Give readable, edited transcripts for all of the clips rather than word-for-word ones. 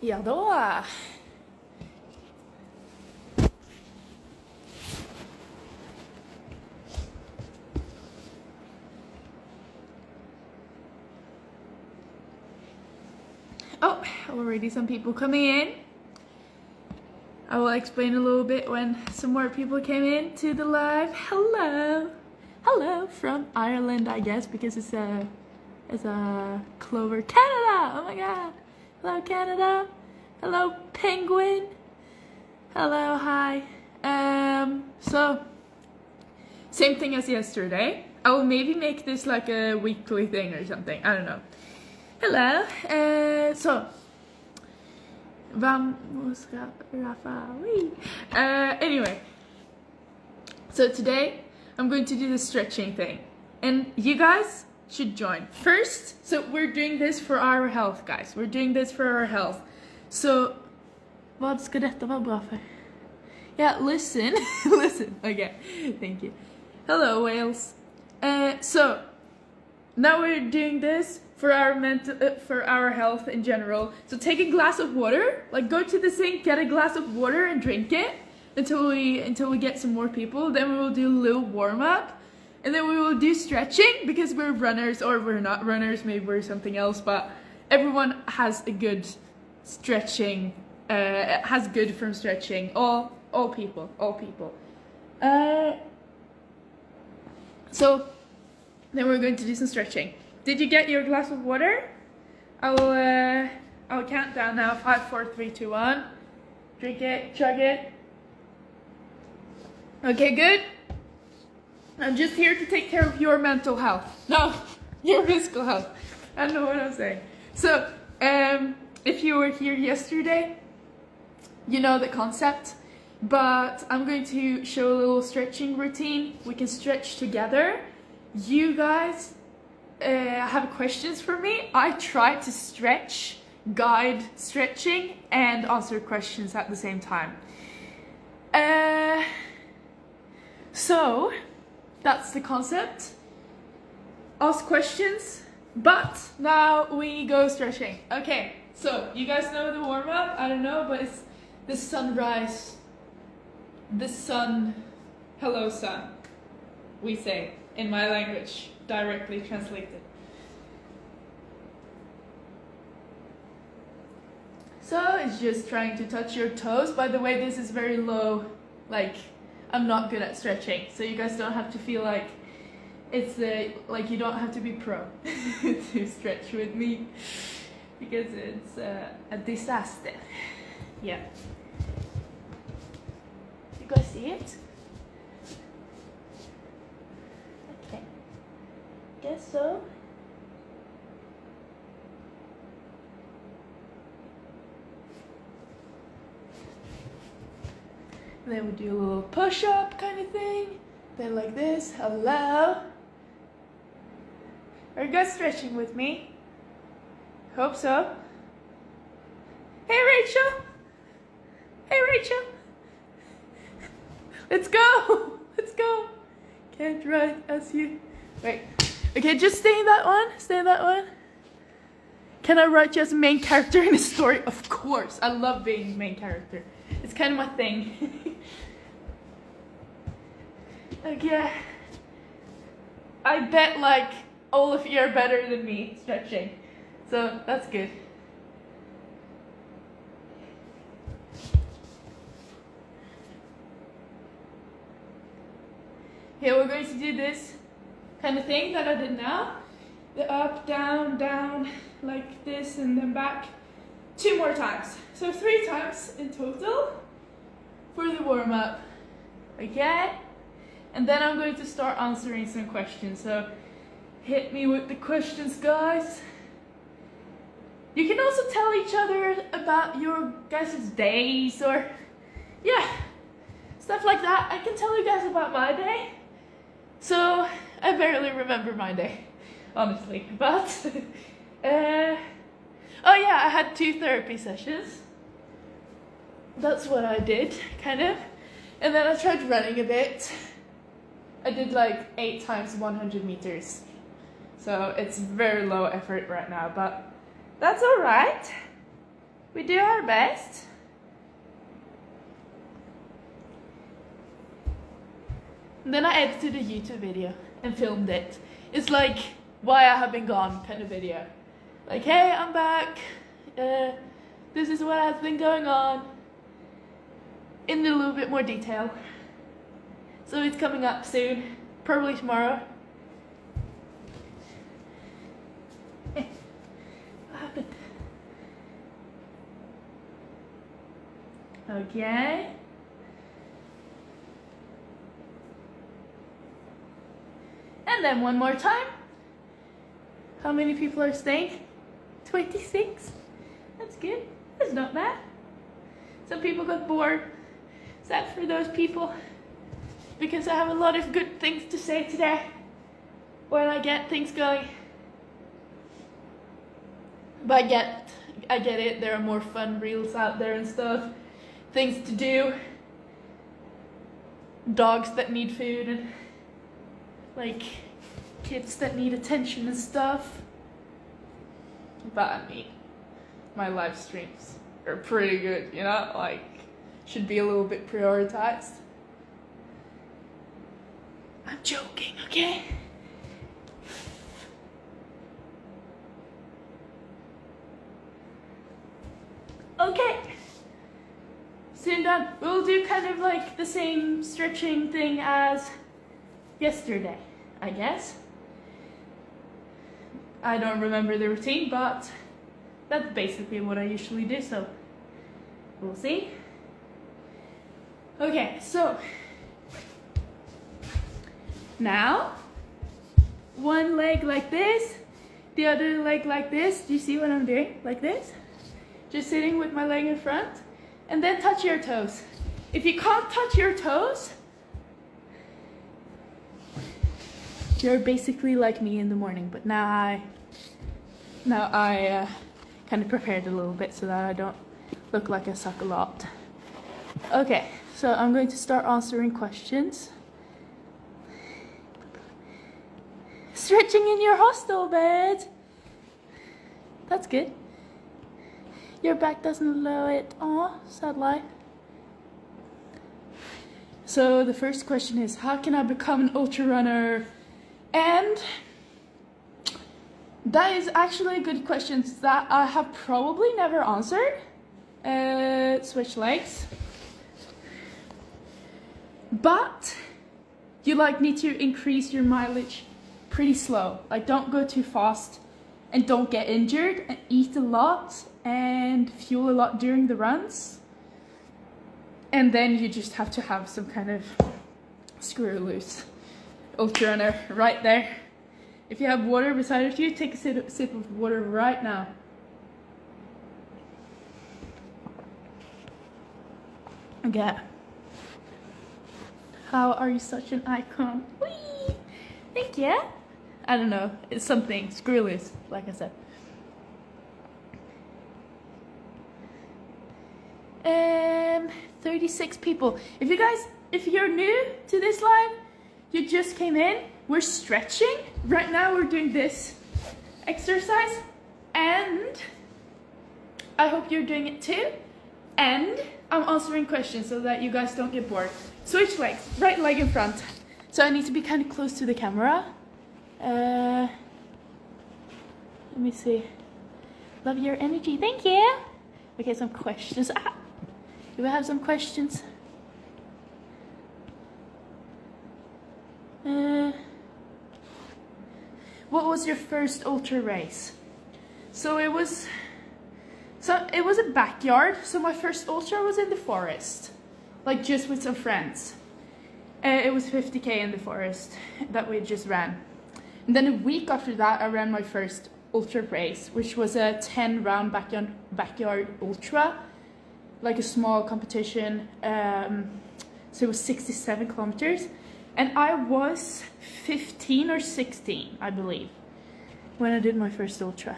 Ja då. Oh, already some people coming in. I will explain a little bit when some more people came in to the live. Hello. Hello from Ireland, I guess, because it's a Clover. Canada! Oh my god. Hello, Canada. Hello, Penguin. Hello, hi. So, same thing as yesterday. I will maybe make this like a weekly thing or something. I don't know. Hello. So, vamos, Rafa. Anyway, so today I'm going to do the stretching thing, and you guys should join. First, so we're doing this for our health, guys. We're doing this for our health. So, vad ska detta vara bra för? Yeah, listen. Listen. Okay, thank you. Hello, Wales. So, now we're doing this for our for our health in general. So take a glass of water, like go to the sink, get a glass of water and drink it until we get some more people. Then we will do a little warm up, and then we will do stretching because we're runners, or we're not runners, maybe we're something else, but everyone has a good stretching, has good from stretching. All people. So then we're going to do some stretching. Did you get your glass of water? I'll count down now. 5, 4, 3, 2, 1. Drink it, chug it. Okay, good. I'm just here to take care of your mental health. No, your physical health. I don't know what I'm saying. So, if you were here yesterday, you know the concept. But I'm going to show a little stretching routine. We can stretch together. You guys have questions for me. I try to stretch, guide stretching, and answer questions at the same time. So that's the concept. Ask questions, but now we go stretching. Okay, so you guys know the warm-up? I don't know, but it's the sunrise. The sun, hello sun, we say in my language, directly translated. So it's just trying to touch your toes. By the way, this is very low, like I'm not good at stretching, so you guys don't have to feel like it's like you don't have to be pro to stretch with me, because it's a disaster. Yeah. You guys see it? Okay. Guess so. Then we do a little push-up kind of thing. Then like this. Hello. Are you guys stretching with me? Hope so. Hey Rachel. Hey Rachel. Let's go! Let's go! Can't write as you... Wait. Okay, just stay in that one. Stay in that one. Can I write you as a main character in a story? Of course. I love being main character. It's kind of my thing. Okay. I bet like all of you are better than me stretching. So that's good. Okay, we're going to do this kind of thing that I did now. The up, down, down, like this, and then back 2 more times. So 3 times in total for the warm-up. Okay? And then I'm going to start answering some questions. So hit me with the questions, guys. You can also tell each other about your guys' days, or yeah, stuff like that. I can tell you guys about my day. So I barely remember my day, honestly, but oh yeah, I had 2 therapy sessions. That's what I did, kind of. And then I tried running a bit. I did like 8 times 100 meters. So it's very low effort right now, but that's all right. We do our best. And then I edited a YouTube video and filmed it. It's like why I have been gone kind of video. Like, hey, I'm back. This is what has been going on. In a little bit more detail. So it's coming up soon, probably tomorrow. Hey, what happened? Okay. And then one more time. How many people are staying? 26. That's good. That's not bad. Some people got bored. Sad for those people. Because I have a lot of good things to say today. When I get things going. But I get it. There are more fun reels out there and stuff. Things to do. Dogs that need food and like kids that need attention and stuff. But I mean, my live streams are pretty good, you know, like should be a little bit prioritized. I'm joking, okay? Okay. Soon done. We'll do kind of like the same stretching thing as yesterday, I guess. I don't remember the routine, but that's basically what I usually do, so we'll see. Okay, so now one leg like this, the other leg like this. Do you see what I'm doing? Like this. Just sitting with my leg in front, and then touch your toes. If you can't touch your toes, you're basically like me in the morning, but now I kind of prepared a little bit so that I don't look like I suck a lot. Okay, so I'm going to start answering questions. Stretching in your hostel bed. That's good. Your back doesn't allow it. Aw, sad life. So the first question is, how can I become an ultra runner? And that is actually a good question that I have probably never answered. Switch legs. But you like need to increase your mileage pretty slow. Like don't go too fast and don't get injured, and eat a lot and fuel a lot during the runs. And then you just have to have some kind of screw loose ultra runner right there. If you have water beside of you, take a sip of water right now. Okay. How are you such an icon? Whee! Thank you. I don't know. It's something. Screw loose, like I said. 36 people. If you're new to this live, you just came in, we're stretching. Right now we're doing this exercise, and I hope you're doing it too. And I'm answering questions so that you guys don't get bored. Switch legs, right leg in front. So I need to be kind of close to the camera. Let me see. Love your energy, thank you. Okay, some questions. Do we have some questions? What was your first ultra race? So it was a backyard. So my first ultra was in the forest, like just with some friends. It was 50k in the forest that we just ran. And then a week after that, I ran my first ultra race, which was a 10-round backyard ultra, like a small competition. So it was 67 kilometers. And I was 15 or 16, I believe, when I did my first ultra.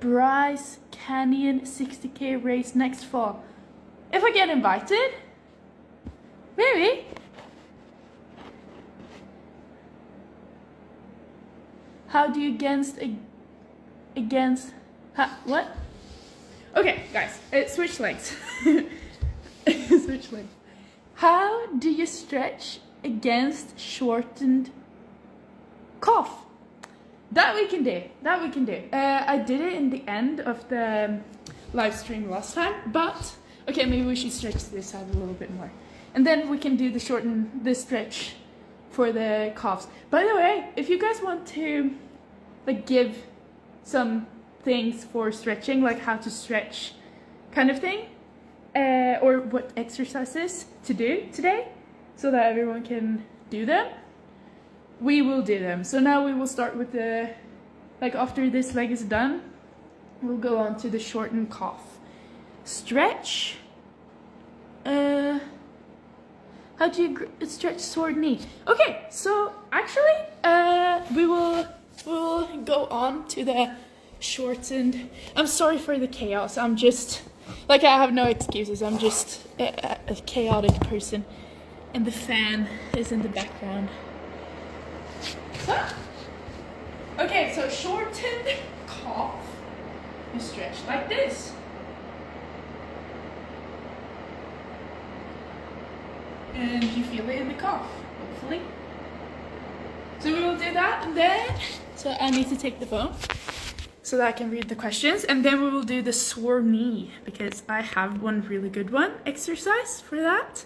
Bryce Canyon 60k race next fall. If I get invited, maybe. How do you against, what? Okay, guys, switch legs. Switch legs. How do you stretch against shortened cough? That we can do. That we can do. I did it in the end of the live stream last time, but okay, maybe we should stretch this out a little bit more, and then we can do the stretch for the coughs. By the way, if you guys want to like give some things for stretching, like how to stretch kind of thing, or what exercises to do today so that everyone can do them, we will do them. So now we will start with the, like after this leg is done, we'll go on to the shortened cough stretch. How do you stretch sore knee? Okay, so actually we will go on to the shortened. I'm sorry for the chaos. I'm just like, I have no excuses. I'm just a chaotic person, and the fan is in the background. So, okay, so shortened cough, you stretch like this. And you feel it in the cough, hopefully. So we will do that, and then, so I need to take the phone so that I can read the questions, and then we will do the sore knee, because I have one really good one exercise for that.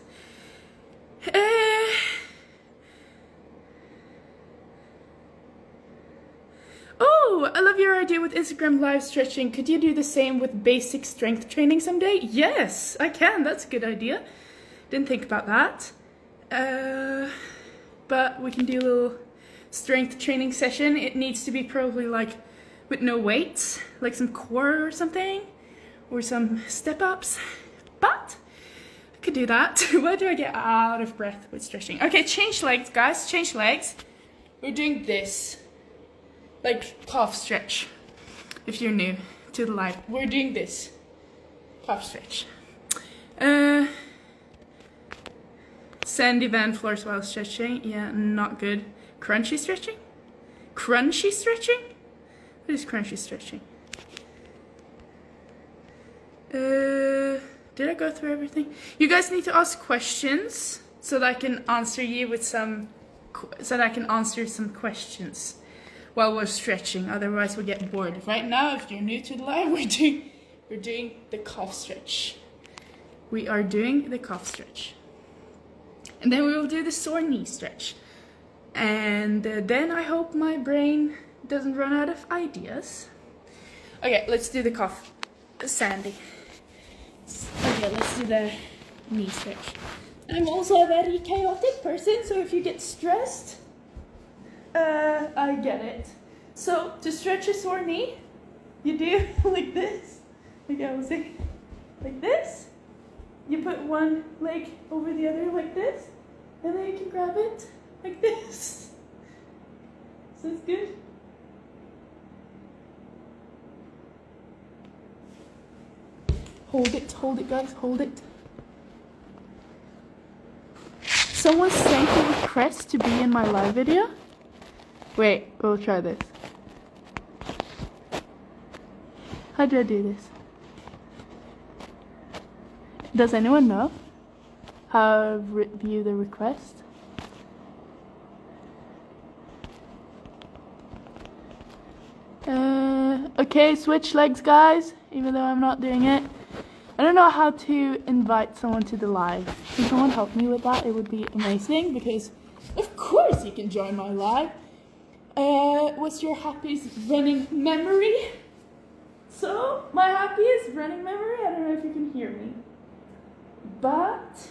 Oh, I love your idea with Instagram live stretching. Could you do the same with basic strength training someday? Yes, I can. That's a good idea. Didn't think about that. But we can do a little strength training session. It needs to be probably like with no weights, like some core or something, or some step ups. But I could do that. Why do I get out of breath with stretching? Okay, change legs, guys. Change legs. We're doing this, like calf stretch. If you're new to the live, we're doing this calf stretch. Sandy Van floors while stretching. Yeah, not good. Crunchy stretching? Crunchy stretching? What is crunchy stretching? Did I go through everything? You guys need to ask questions so that I can answer you with some, so that I can answer some questions while we're stretching. Otherwise, we'll get bored. Right now, if you're new to the live, we're doing the calf stretch. We are doing the calf stretch. And then we will do the sore knee stretch. And then I hope my brain doesn't run out of ideas. Okay, let's do the calf. Sandy. Okay, let's do the knee stretch. I'm also a very chaotic person, so if you get stressed, I get it. So to stretch a sore knee, you do like this. Like I was saying, like this. You put one leg over the other like this, and then you can grab it like this. Sounds good? Hold it guys, hold it. Someone sent a request to be in my live video. Wait, we'll try this. How do I do this? Does anyone know how to view the request? Okay, switch legs, guys, even though I'm not doing it. I don't know how to invite someone to the live. Can someone help me with that? It would be amazing, because of course you can join my live. What's your happiest running memory? So, my happiest running memory, I don't know if you can hear me, but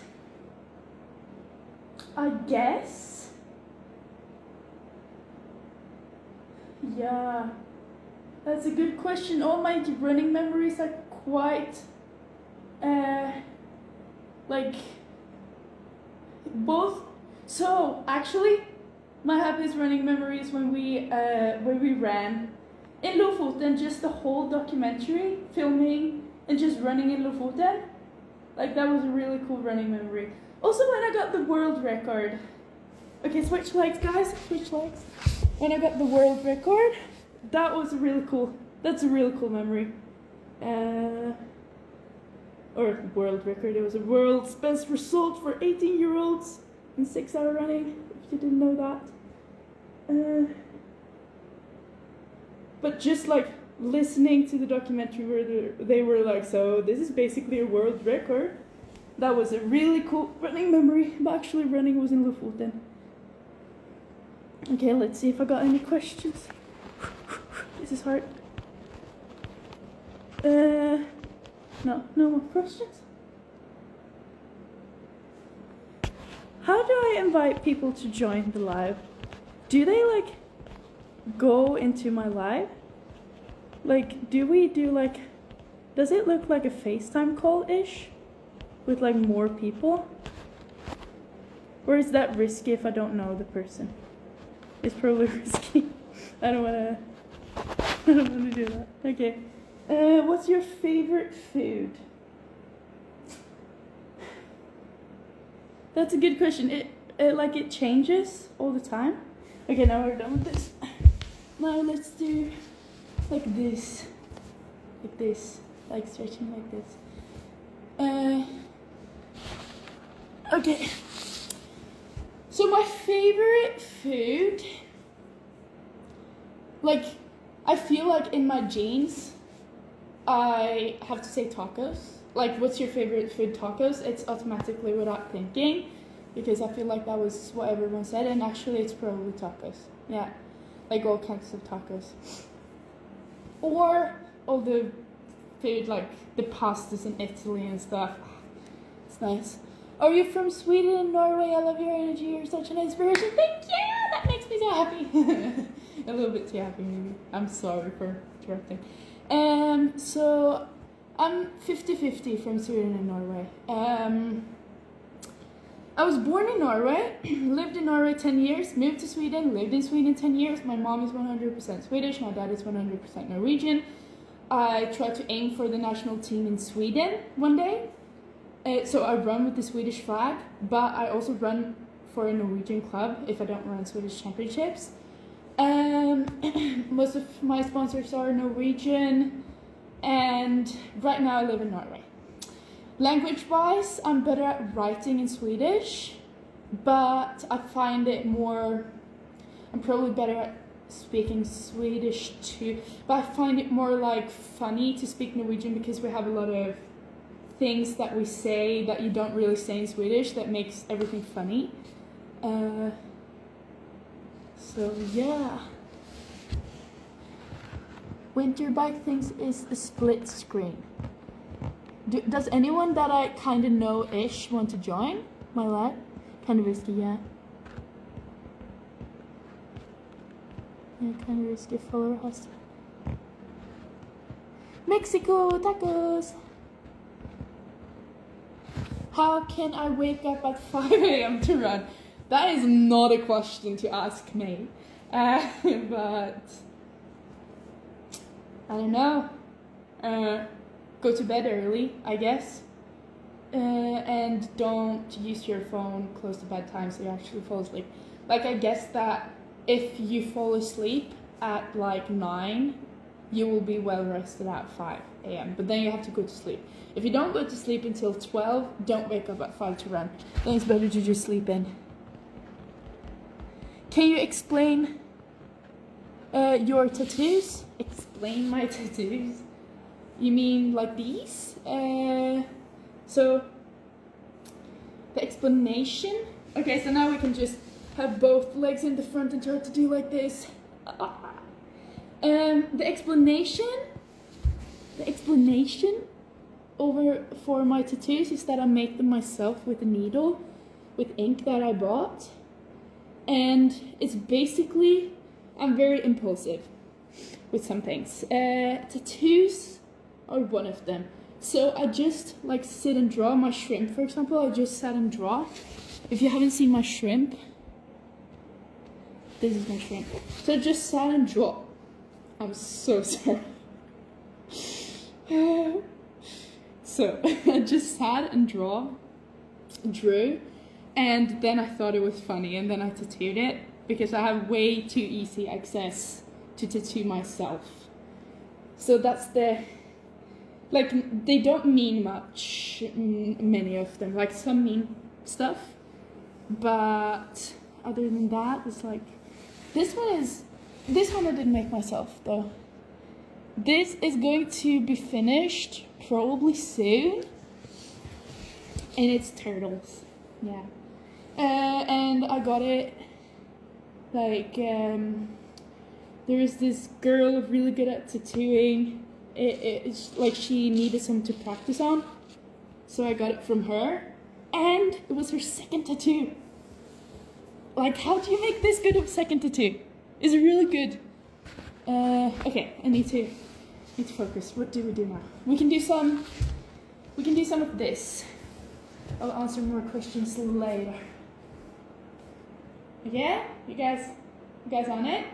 I guess, yeah, that's a good question. All my running memories are quite, like, both. So, actually, my happiest running memory is when we ran in Lofoten, just the whole documentary, filming and just running in Lofoten. Like, that was a really cool running memory. Also, when I got the world record. Okay, switch legs, guys, switch legs. When I got the world record, that was a really cool That's a really cool memory. Or world record. It was a world's best result for 18-year-olds in 6-hour running, if you didn't know that. But just like listening to the documentary where they were like, so this is basically a world record. That was a really cool running memory, but actually running was in Lofoten. Okay, let's see if I got any questions. This is hard. No more questions. How do I invite people to join the live? Do they like go into my live? Like, do we do like, does it look like a FaceTime call-ish with like more people? Or is that risky if I don't know the person? It's probably risky. I don't wanna do that. Okay. What's your favorite food? That's a good question. It changes all the time. Okay, now we're done with this. Now let's do like this, like stretching like this. Okay. So my favorite food, like, I feel like in my genes, I have to say tacos. Like, what's your favorite food? Tacos. It's automatically without thinking, because I feel like that was what everyone said, and actually it's probably tacos. Yeah, like all kinds of tacos. Or all the food, like the pastas in Italy and stuff. It's nice. Are you from Sweden and Norway? I love your energy. You're such an inspiration. Thank you. That makes me so happy. A little bit too happy, maybe. I'm sorry for interrupting. So I'm 50-50 from Sweden and Norway. I was born in Norway, lived in Norway 10 years, moved to Sweden, lived in Sweden 10 years. My mom is 100% Swedish, my dad is 100% Norwegian. I tried to aim for the national team in Sweden one day. So I run with the Swedish flag, but I also run for a Norwegian club if I don't run Swedish championships. Most of my sponsors are Norwegian, and right now I live in Norway. Language-wise, I'm better at writing in Swedish, but I find it more, I'm probably better at speaking Swedish too, but I find it more like funny to speak Norwegian because we have a lot of things that we say that you don't really say in Swedish that makes everything funny. So yeah. Winter bike things is a split screen. Does anyone that I kind of know-ish want to join my live? Kind of risky, yeah. Yeah, kind of risky follower host. Mexico tacos. How can I wake up at 5 a.m. to run? That is not a question to ask me. But I don't know. Go to bed early, I guess. And don't use your phone close to bedtime so you actually fall asleep. Like, I guess that if you fall asleep at like 9, you will be well rested at 5 a.m. But then you have to go to sleep. If you don't go to sleep until 12, don't wake up at 5 to run. Then it's better to just sleep in. Can you explain your tattoos? Explain my tattoos? You mean like these? So, the explanation. Okay, so now we can just have both legs in the front and try to do like this. The explanation over for my tattoos is that I make them myself with a needle, with ink that I bought. And it's basically, I'm very impulsive with some things. Tattoos are one of them. So I just like sit and draw. My shrimp, for example, I just sat and draw. If you haven't seen my shrimp, this is my shrimp. So I just sat and draw. I'm so sorry. So I just sat and drew, and then I thought it was funny, and then I tattooed it because I have way too easy access to tattoo myself. So that's the, like, they don't mean much, many of them. Like, some mean stuff, but other than that, it's like, this one I didn't make myself, though. This is going to be finished probably soon, and it's turtles, yeah. And I got it, like, there is this girl really good at tattooing. It's like she needed some to practice on, so I got it from her, and it was her second tattoo. Like, how do you make this good of a second tattoo? It's really good. Okay, I need to focus. What do we do now? We can do some of this. I'll answer more questions later. Yeah? You guys on it?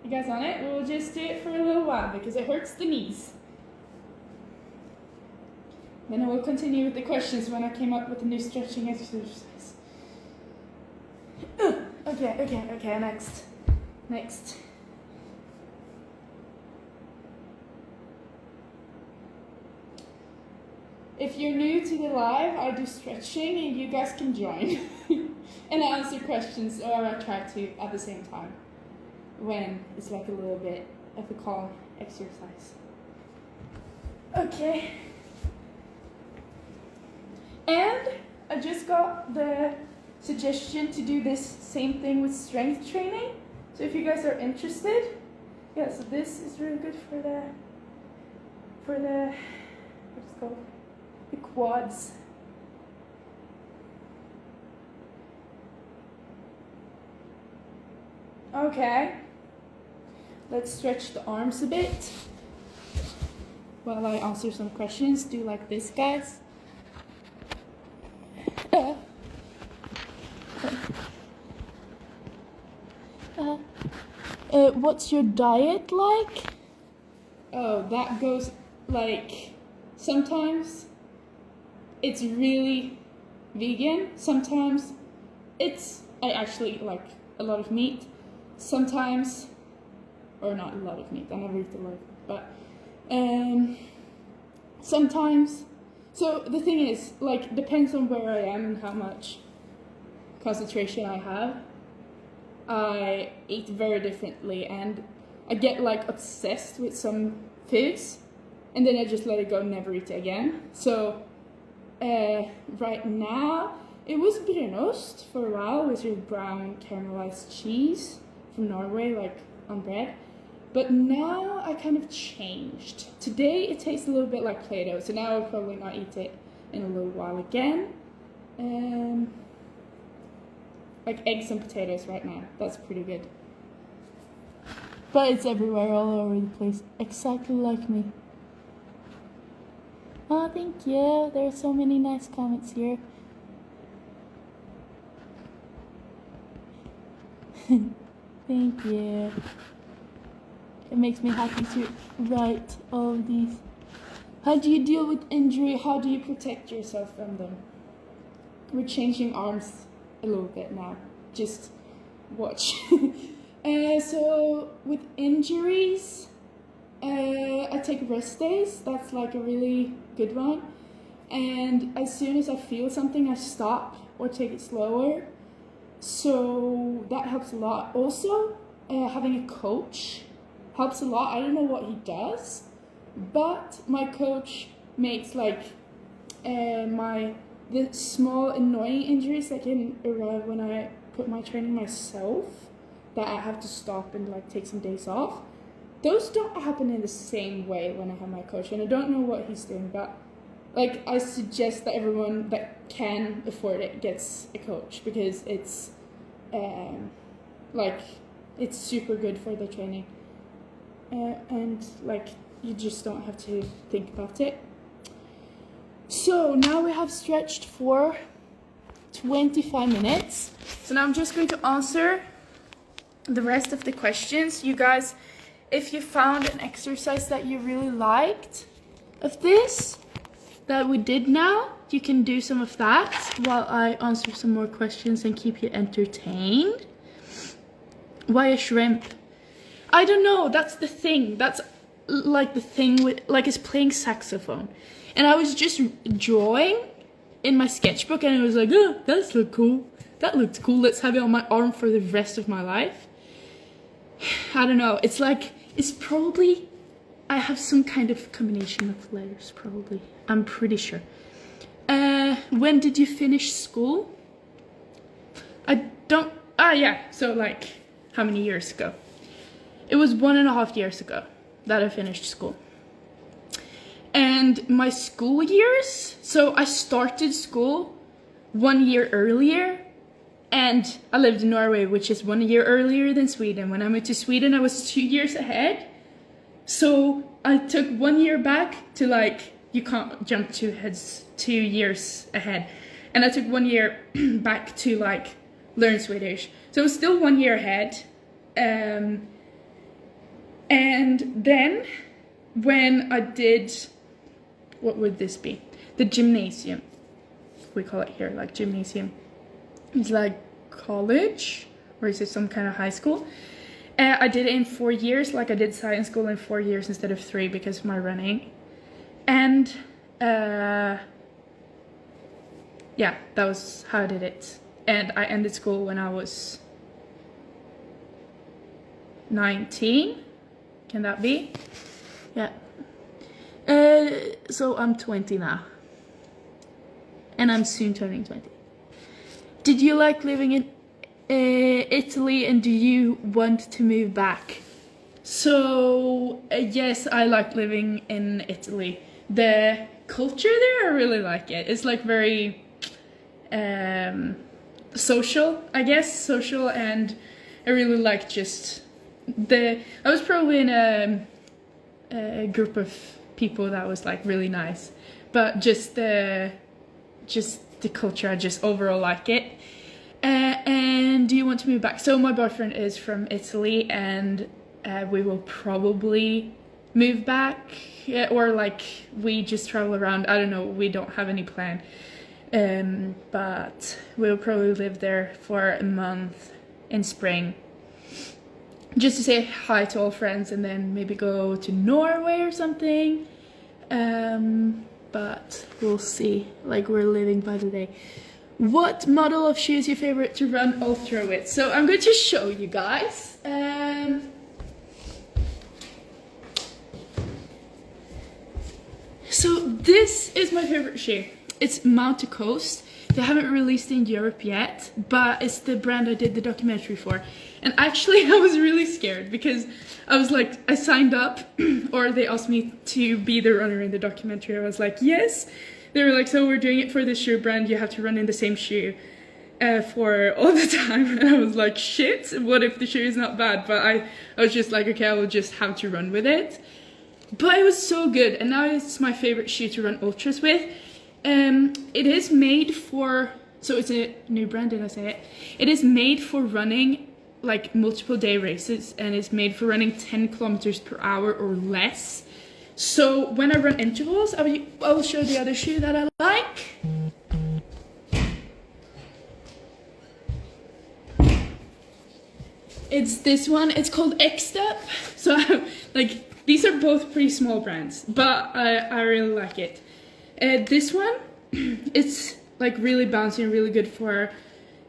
You guys on it? We'll just do it for a little while because it hurts the knees. Then I will continue with the questions when I came up with a new stretching exercise. Okay, next. If you're new to the live, I do stretching and you guys can join. And I answer questions, or I try to at the same time, when it's like a little bit of a calm exercise. Okay. And I just got the suggestion to do this same thing with strength training. So if you guys are interested, yeah, so this is really good for the what's it called? The quads. Okay. Let's stretch the arms a bit while I answer some questions. Do like this, guys. What's your diet like? Oh, that goes like, sometimes it's really vegan. Sometimes I actually eat like a lot of meat. Sometimes, or not a lot of meat, I never eat a lot, but sometimes. So the thing is, like, depends on where I am and how much concentration I have. I eat very differently, and I get like obsessed with some foods, and then I just let it go, never eat it again. So right now, it was brunost for a while, which is brown caramelized cheese from Norway, like on bread. But now I kind of changed. Today it tastes a little bit like Play-Doh, so now I'll probably not eat it in a little while again. Like eggs and potatoes right now. That's pretty good. But it's everywhere, all over the place. Exactly like me. Oh, thank you. There are so many nice comments here. Thank you. It makes me happy to write all of these. How do you deal with injury? How do you protect yourself from them? We're changing arms a little bit now. Just watch. So with injuries, I take rest days. That's like a really good one. And as soon as I feel something, I stop or take it slower. So that helps a lot. Also, having a coach helps a lot. I don't know what he does, but my coach makes like the small annoying injuries that can arrive when I put my training myself, that I have to stop and like take some days off. Those don't happen in the same way when I have my coach, and I don't know what he's doing, but like I suggest that everyone that can afford it gets a coach, because it's like it's super good for the training, and like you just don't have to think about it. So now we have stretched for 25 minutes. So now I'm just going to answer the rest of the questions. You guys, if you found an exercise that you really liked of this that we did now, you can do some of that while I answer some more questions and keep you entertained. Why a shrimp? I don't know, that's the thing. like the thing with, like, is playing saxophone. And I was just drawing in my sketchbook, and it was like, oh, that looked cool. That looked cool. Let's have it on my arm for the rest of my life. I don't know. It's like, it's probably, I have some kind of combination of letters, probably. I'm pretty sure. When did you finish school? I don't, yeah. So like, how many years ago? It was 1.5 years ago that I finished school. And my school years, so I started school 1 year earlier, and I lived in Norway, which is 1 year earlier than Sweden. When I moved to Sweden, I was 2 years ahead. So I took 1 year back to, like, you can't jump 2 years ahead. And I took 1 year back to, like, learn Swedish. So it was still 1 year ahead. And then when I did, what would this be? The gymnasium. We call it here, like, gymnasium. It's like college, or is it some kind of high school? I did it in 4 years, like I did science school in 4 years instead of 3 because of my running. And yeah, that was how I did it. And I ended school when I was 19. Can that be? Yeah. So I'm 20 now. And I'm soon turning 20. Did you like living in Italy, and do you want to move back? So yes, I like living in Italy. The culture there, I really like it. It's like very social, I guess, social, and I really like just I was probably in a group of people that was like really nice, but just the culture, I just overall like it. And do you want to move back? So my boyfriend is from Italy, and we will probably move back, or like we just travel around. I don't know, we don't have any plan, but we'll probably live there for a month in spring, just to say hi to all friends, and then maybe go to Norway or something. But we'll see. Like, we're living by the day. What model of shoe is your favorite to run ultra with? So I'm going to show you guys. So this is my favorite shoe. It's Mount to Coast. They haven't released it in Europe yet, but it's the brand I did the documentary for. And actually I was really scared because I was like, I signed up, or they asked me to be the runner in the documentary. I was like, yes. They were like, so we're doing it for this shoe brand, you have to run in the same shoe for all the time. And I was like, shit, what if the shoe is not bad? But I was just like, okay, I will just have to run with it. But it was so good, and now it's my favorite shoe to run ultras with. It is made for, so it's a new brand, did I say it? It is made for running like multiple day races, and it's made for running 10 kilometers per hour or less. So when I run intervals, I will show the other shoe that I like. It's this one. It's called X-Step. So like, these are both pretty small brands, but I really like it. This one, it's like really bouncy and really good for,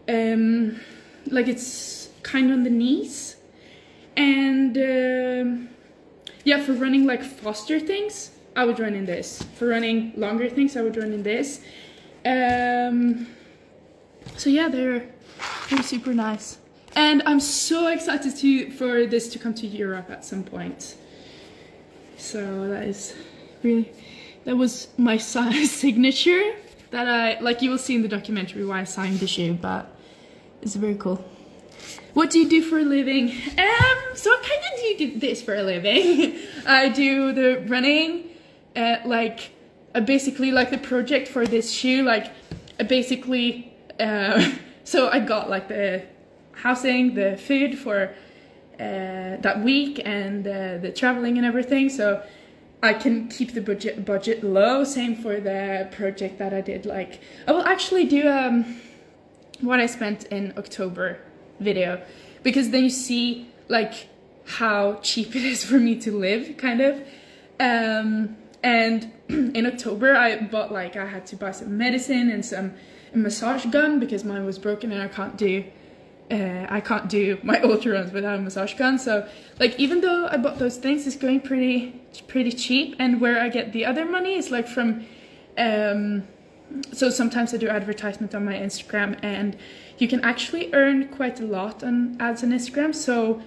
like, it's kind of on the knees, and yeah, for running like faster things, I would run in this. For running longer things, I would run in this. So yeah, they're super nice. And I'm so excited for this to come to Europe at some point. So that was my signature that like, you will see in the documentary why I signed the shoe, but it's very cool. What do you do for a living? So I kind of do this for a living. I do the running, like, basically like the project for this shoe, like, basically, so I got like the housing, the food for that week, and the traveling and everything, so I can keep the budget low. Same for the project that I did. Like, I will actually do what I spent in October video, because then you see like how cheap it is for me to live, kind of. And in October, I had to buy some medicine and a massage gun because mine was broken and I can't do my ultra runs without a massage gun. So like, even though I bought those things, it's going pretty cheap. And where I get the other money is like from, so sometimes I do advertisement on my Instagram, and you can actually earn quite a lot on ads on Instagram. So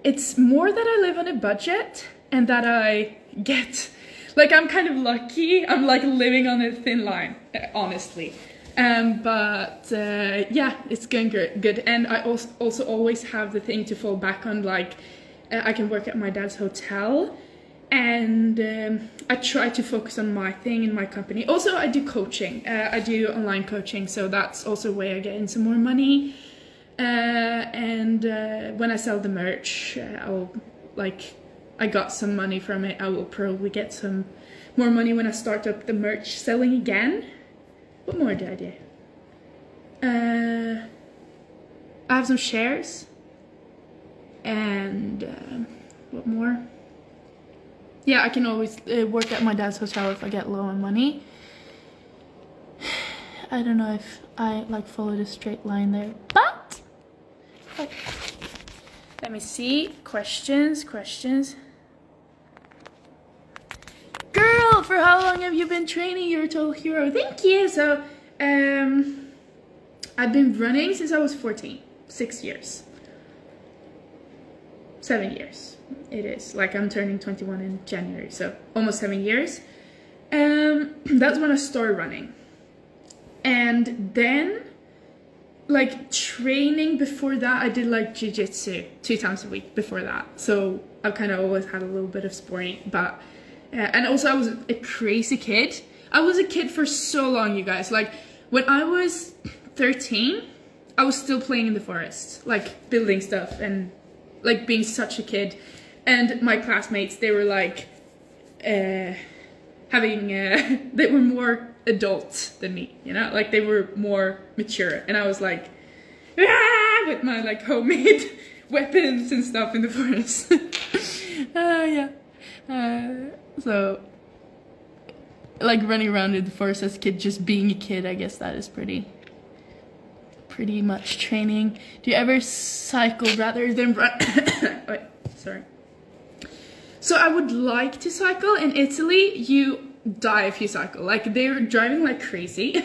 it's more that I live on a budget and that I get, like, I'm kind of lucky. I'm like living on a thin line, honestly. But yeah, it's going good. And I also always have the thing to fall back on, like, I can work at my dad's hotel, and I try to focus on my thing in my company. Also, I do coaching. I do online coaching, so that's also a way I get in some more money. And when I sell the merch, I got some money from it. I will probably get some more money when I start up the merch selling again. What more did I do? I have some shares. And what more? Yeah, I can always work at my dad's hotel if I get low on money. I don't know if I like followed a straight line there, but okay. Let me see. Questions. Girl, for how long have you been training? You're a total hero. Thank you. So, I've been running since I was 14. 6 years. 7 years. It is. Like, I'm turning 21 in January, so almost 7 years. That's when I started running. And then, like, training before that, I did like jiu-jitsu 2 times a week before that. So I've kind of always had a little bit of sporting, but and also I was a crazy kid. I was a kid for so long, you guys. Like, when I was 13, I was still playing in the forest, like building stuff and like being such a kid. And my classmates, they were like they were more adult than me, you know, like they were more mature, and I was like, ah! With my like homemade weapons and stuff in the forest. Yeah. So like running around in the forest as a kid, just being a kid, I guess that is pretty much training. Do you ever cycle rather than run? Wait, sorry. So I would like to cycle. In Italy, you die if you cycle. Like, they're driving like crazy.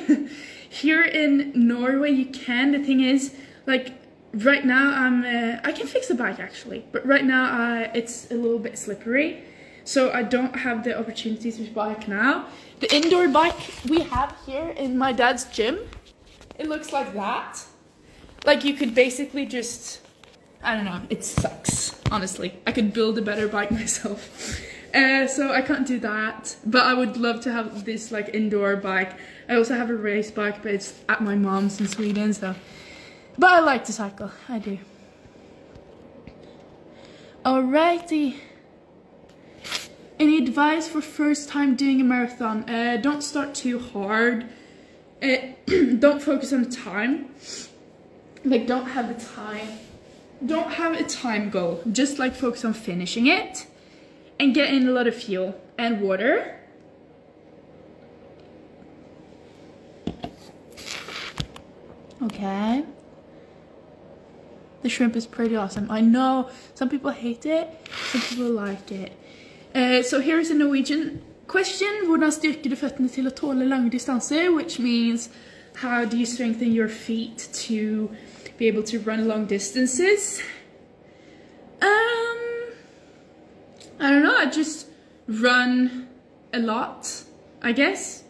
Here in Norway, you can. The thing is, like, right now I can fix the bike actually, but right now it's a little bit slippery, so I don't have the opportunity to bike now. The indoor bike we have here in my dad's gym, it looks like that. Like, you could basically just, I don't know, it sucks, honestly. I could build a better bike myself. So I can't do that, but I would love to have this like indoor bike. I also have a race bike, but it's at my mom's in Sweden, so. But I like to cycle, I do. Alrighty. Any advice for first time doing a marathon? Don't start too hard. Don't focus on the time. Like, don't have a time goal. Just like focus on finishing it and get in a lot of fuel and water. Okay. The shrimp is pretty awesome. I know some people hate it, some people like it. So here's a Norwegian question. Hvordan styrker du føttene til å tåle lange distanser? Which means, how do you strengthen your feet to be able to run long distances? I don't know, I just run a lot, I guess.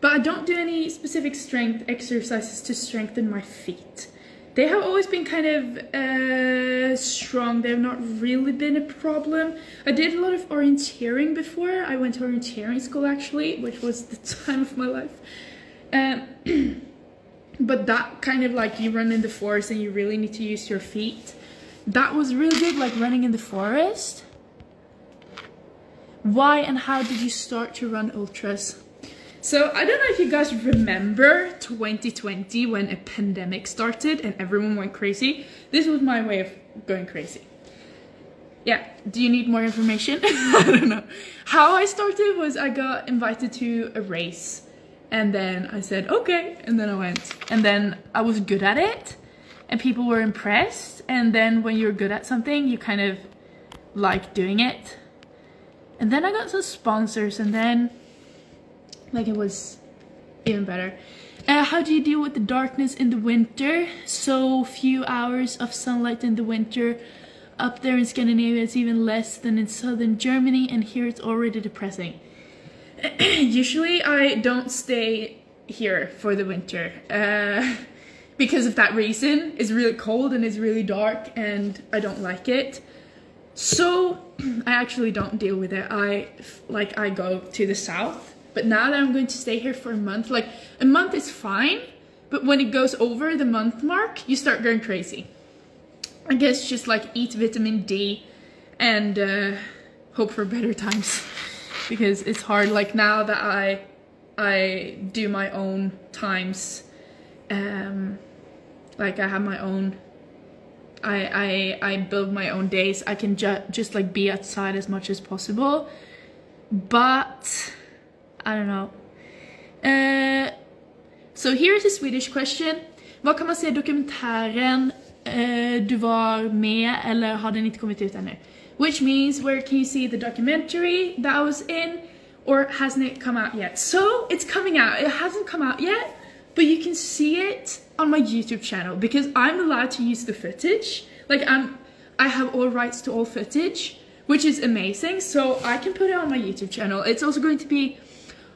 But I don't do any specific strength exercises to strengthen my feet. They have always been kind of strong. They've not really been a problem. I did a lot of orienteering before. I went to orienteering school actually, which was the time of my life. But that kind of like, you run in the forest and you really need to use your feet. That was really good, like running in the forest. Why and how did you start to run ultras? So I don't know if you guys remember 2020 when a pandemic started and everyone went crazy. This was my way of going crazy. yeah, do you need more information? I don't know. How I started was I got invited to a race. And then I said, okay. And then I went. And then I was good at it. And people were impressed. And then when you're good at something, you kind of like doing it. And then I got some sponsors. And then, like, it was even better. How do you deal with the darkness in the winter? So few hours of sunlight in the winter. Up there in Scandinavia, it's even less than in southern Germany, and here it's already depressing. Usually I don't stay here for the winter because of that reason. It's really cold and it's really dark and I don't like it. So I actually don't deal with it. I go to the south. But now that I'm going to stay here for a month, like a month is fine, but when it goes over the month mark, you start going crazy. I guess just like eat vitamin D and hope for better times, because it's hard. Like now that I do my own times, like I have my own, I build my own days. I can just like be outside as much as possible, but I don't know. So here's a Swedish question. Vad kan man säga dokumentären du var med, eller har den inte kommit ut ännu? Which means, where can you see the documentary that I was in, or hasn't it come out yet? So it's coming out. It hasn't come out yet, but you can see it on my YouTube channel because I'm allowed to use the footage. Like I have all rights to all footage, which is amazing. So I can put it on my YouTube channel. It's also going to be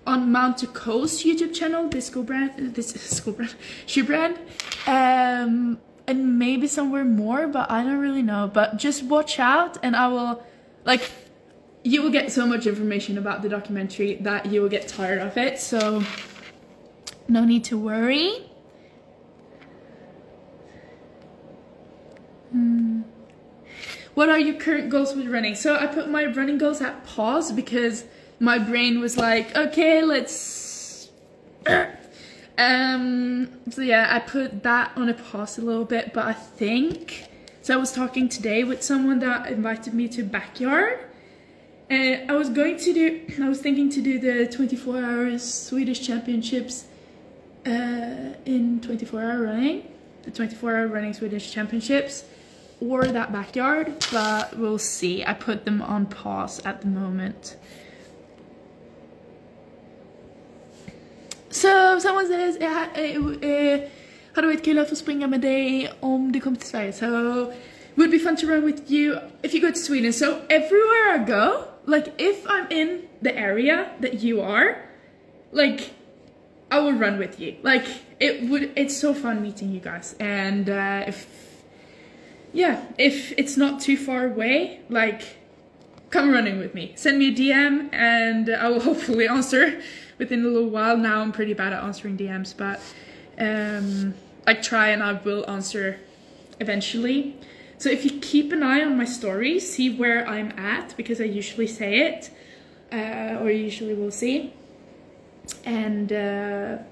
on Mount to Coast YouTube channel, shoe brand, and maybe somewhere more, but I don't really know. But just watch out, and I will, like, you will get so much information about the documentary that you will get tired of it, so no need to worry. What are your current goals with running? So I put my running goals at pause because my brain was like, okay, let's so yeah, I put that on a pause a little bit, but I think, so I was talking today with someone that invited me to backyard, and I was thinking to do the 24 hours Swedish championships in 24-hour running, the 24-hour running Swedish championships, or that backyard, but we'll see. I put them on pause at the moment. So someone says, hade varit kul att få springa med dig om du kom till Sverige. So would be fun to run with you if you go to Sweden. So everywhere I go, like if I'm in the area that you are, like I will run with you. Like it's so fun meeting you guys. And if it's not too far away, like come running with me. Send me a DM and I will hopefully answer within a little while. Now I'm pretty bad at answering DMs, but I try and I will answer eventually. So if you keep an eye on my stories, see where I'm at, because I usually say it, or you usually will see. And yeah,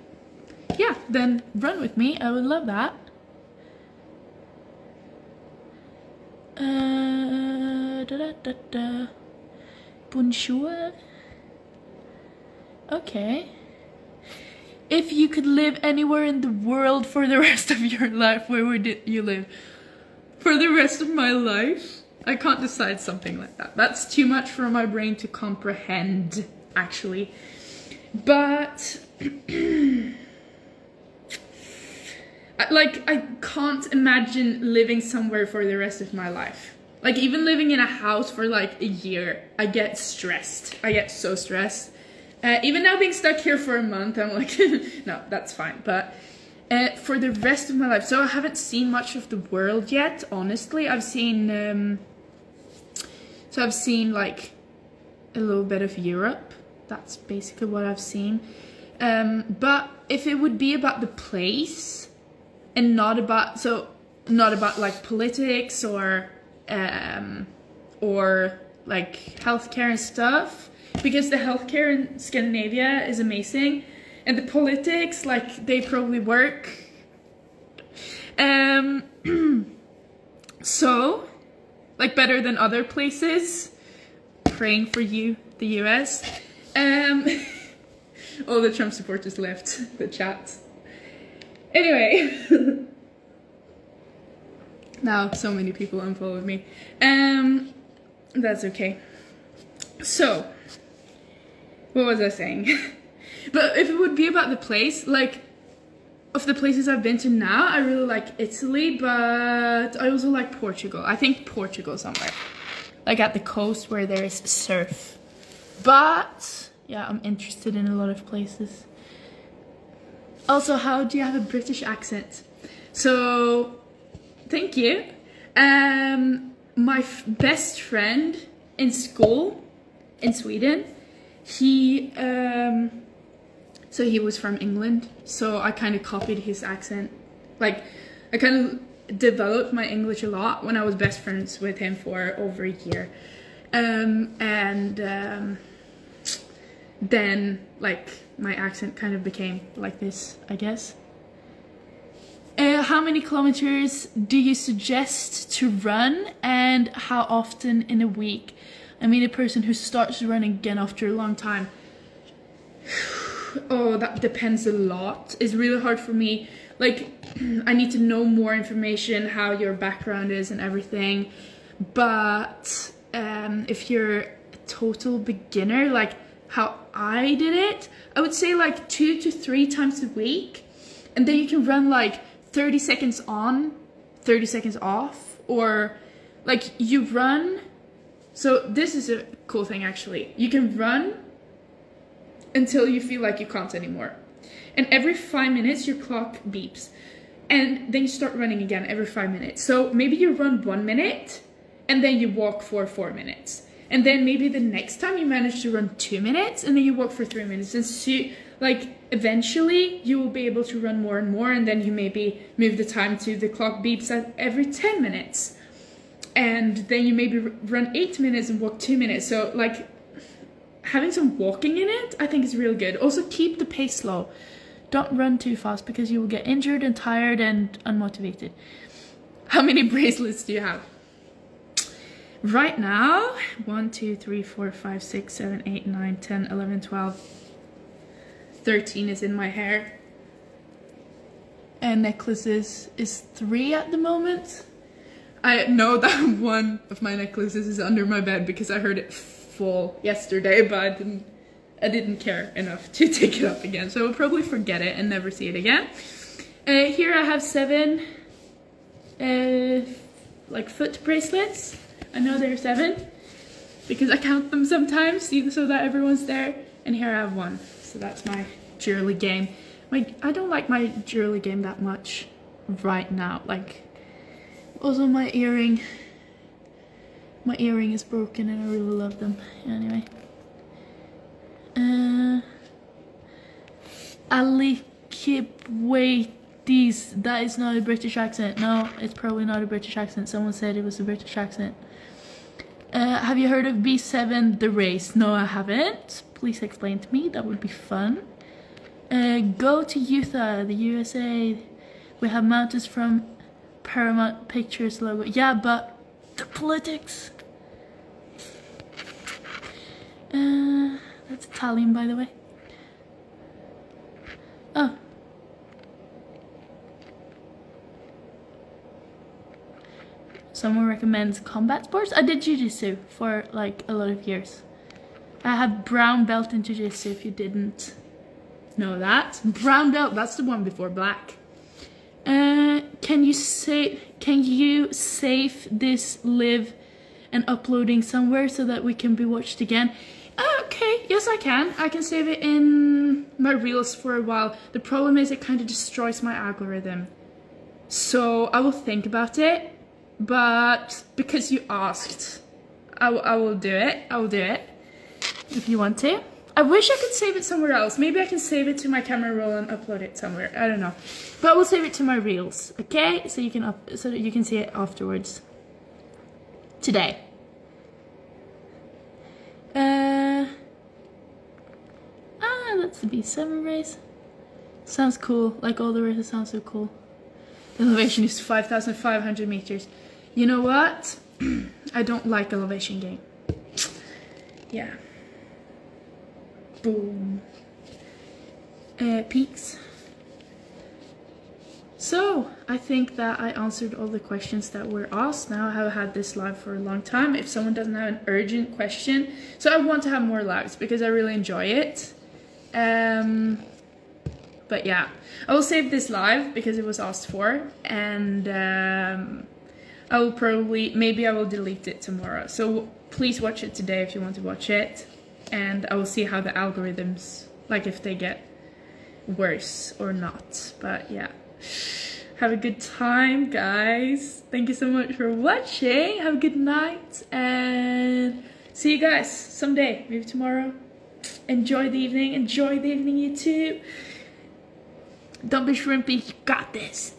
then run with me. I would love that. Bonjour. Okay. If you could live anywhere in the world for the rest of your life, where would you live? For the rest of my life? I can't decide something like that. That's too much for my brain to comprehend, actually. But like, I can't imagine living somewhere for the rest of my life. Like, even living in a house for like a year, I get stressed. I get so stressed. Even now being stuck here for a month, I'm like, no, that's fine. But for the rest of my life, so I haven't seen much of the world yet, honestly. I've seen, like a little bit of Europe. That's basically what I've seen. But if it would be about the place and not about like politics or like healthcare and stuff, because the healthcare in Scandinavia is amazing, and the politics, like, they probably work. So like better than other places. Praying for you, the US. All the Trump supporters left the chat. Anyway. Now so many people unfollowed me. That's okay. So, what was I saying? But if it would be about the place, like, of the places I've been to now, I really like Italy, but I also like Portugal. I think Portugal somewhere. Like at the coast where there is surf. But, yeah, I'm interested in a lot of places. Also, how do you have a British accent? So, thank you. My best friend in school in Sweden, he was from England, so I kind of copied his accent. Like, I kind of developed my English a lot when I was best friends with him for over a year. Then, like, my accent kind of became like this, I guess. How many kilometers do you suggest to run, and how often in a week? I mean, a person who starts running again after a long time. Oh, that depends a lot. It's really hard for me. Like, I need to know more information, how your background is and everything. But if you're a total beginner, like how I did it, I would say like 2 to 3 times a week. And then you can run like 30 seconds on, 30 seconds off, or like you run. So this is a cool thing actually. You can run until you feel like you can't anymore. And every 5 minutes your clock beeps. And then you start running again every 5 minutes. So maybe you run 1 minute and then you walk for 4 minutes. And then maybe the next time you manage to run 2 minutes and then you walk for 3 minutes. And so, like, eventually you will be able to run more and more, and then you maybe move the time to the clock beeps at every 10 minutes. And then you maybe run 8 minutes and walk 2 minutes. So, like, having some walking in it, I think is real good. Also, keep the pace slow. Don't run too fast because you will get injured and tired and unmotivated. How many bracelets do you have? Right now, 1, 2, 3, 4, 5, 6, 7, 8, 9, 10, 11, 12, 13 is in my hair. And necklaces is 3 at the moment. I know that one of my necklaces is under my bed because I heard it fall yesterday, but I didn't care enough to take it up again. So I'll probably forget it and never see it again. Here I have 7 like foot bracelets. I know there are 7 because I count them sometimes so that everyone's there. And here I have 1. So that's my jewelry game. I don't like my jewelry game that much right now. Like, also my earring is broken and I really love them. Anyway. Ali Kipwaitis. That is not a British accent. No, it's probably not a British accent. Someone said it was a British accent. Have you heard of B7 The Race? No, I haven't. Please explain to me. That would be fun. Go to Utah, the USA. We have mountains from Paramount Pictures logo. Yeah, but the politics. That's Italian, by the way. Oh. Someone recommends combat sports. I did jiu-jitsu for like a lot of years. I have brown belt in jiu-jitsu if you didn't know that. Brown belt, that's the one before black. Can you save this live and uploading somewhere so that we can be watched again? Okay, yes I can. I can save it in my reels for a while. The problem is it kind of destroys my algorithm. So I will think about it, but because you asked, I will do it. I will do it if you want to. I wish I could save it somewhere else. Maybe I can save it to my camera roll and upload it somewhere. I don't know. But I will save it to my reels, okay? So that you can see it afterwards. Today. That's the B7 race. Sounds cool. Like all the races sound so cool. The elevation is 5,500 meters. You know what? I don't like elevation gain. Yeah. Boom. Peaks. So, I think that I answered all the questions that were asked. Now I have had this live for a long time. If someone doesn't have an urgent question, so I want to have more lives because I really enjoy it. But yeah, I will save this live because it was asked for, and I will probably, maybe I will delete it tomorrow. So please watch it today if you want to watch it, and I will see how the algorithms, like if they get worse or not. But yeah, have a good time, guys. Thank you so much for watching. Have a good night, and see you guys someday, maybe tomorrow. Enjoy the evening, you too. Don't be shrimpy, you got this.